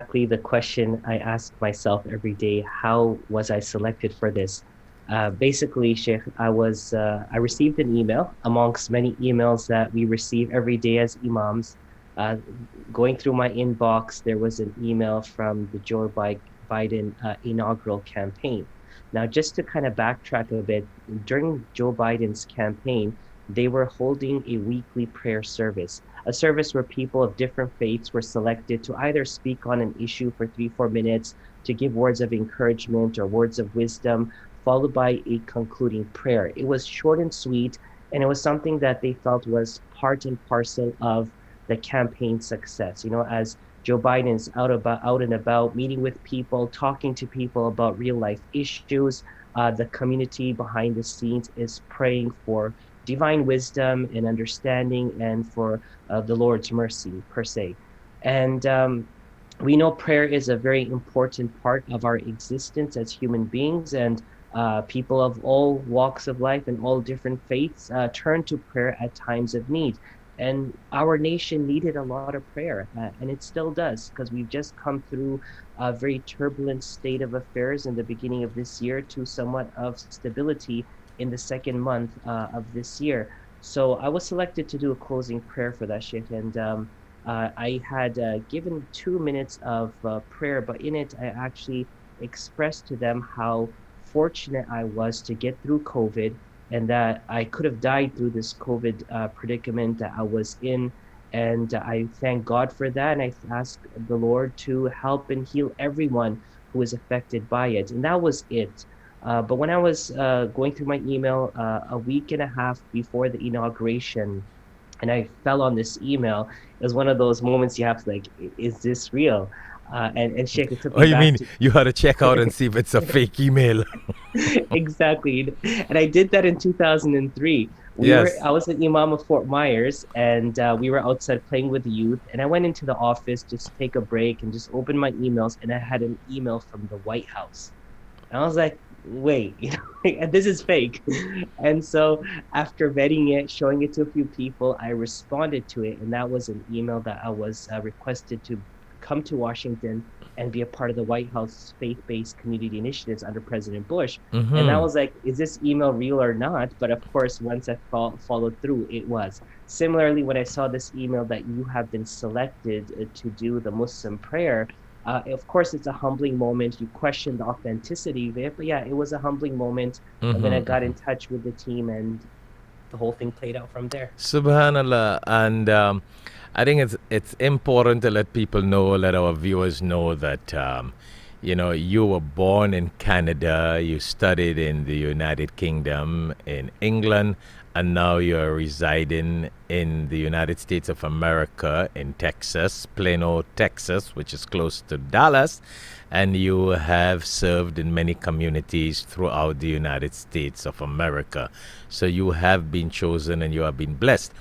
the question I ask myself every day. How was I selected for this? Basically, Sheikh, I received an email amongst many emails that we receive every day as imams. Uh, Going through my inbox, there was an email from the Biden inaugural campaign. Now, just to kind of backtrack a bit, during Joe Biden's campaign, they were holding a weekly prayer service, a service where people of different faiths were selected to either speak on an issue for 3, 4 minutes, to give words of encouragement or words of wisdom, followed by a concluding prayer. It was short and sweet, and it was something that they felt was part and parcel of the campaign success. As Joe Biden's out and about, meeting with people, talking to people about real life issues. The community behind the scenes is praying for divine wisdom and understanding and for the Lord's mercy, per se. And we know prayer is a very important part of our existence as human beings, and people of all walks of life and all different faiths turn to prayer at times of need. And our nation needed a lot of prayer, and it still does, because we've just come through a very turbulent state of affairs in the beginning of this year to somewhat of stability in the second month of this year. So I was selected to do a closing prayer for that, Sheikh, and I had given 2 minutes of prayer, but in it I actually expressed to them how fortunate I was to get through COVID, and that I could have died through this COVID predicament that I was in. And I thank God for that. And I ask the Lord to help and heal everyone who is affected by it. And that was it. But when I was going through my email a week and a half before the inauguration, and I fell on this email, it was one of those moments you have to like, is this real? And Sheikh, it took Oh, me you back mean to you had to check out and see if it's a fake email? exactly. And I did that in 2003. Yes. I was an Imam of Fort Myers, and we were outside playing with the youth. And I went into the office just to take a break and just opened my emails, and I had an email from the White House. And I was like, wait, and this is fake. And so after vetting it, showing it to a few people, I responded to it. And that was an email that I was requested to come to Washington and be a part of the White House faith-based community initiatives under President Bush. And I Mm-hmm. was like, is this email real or not? But of course, once I followed through, it was. Similarly, when I saw this email that you have been selected to do the Muslim prayer, of course, it's a humbling moment. You question the authenticity of it, but yeah, it was a humbling moment. And then I got in touch with the team, and the whole thing played out from there. Subhanallah. And I think it's important to let people know, let our viewers know that you were born in Canada, you studied in the United Kingdom, in England, and now you're residing in the United States of America, in Texas, Plano, Texas, which is close to Dallas. And you have served in many communities throughout the United States of America. So you have been chosen and you have been blessed.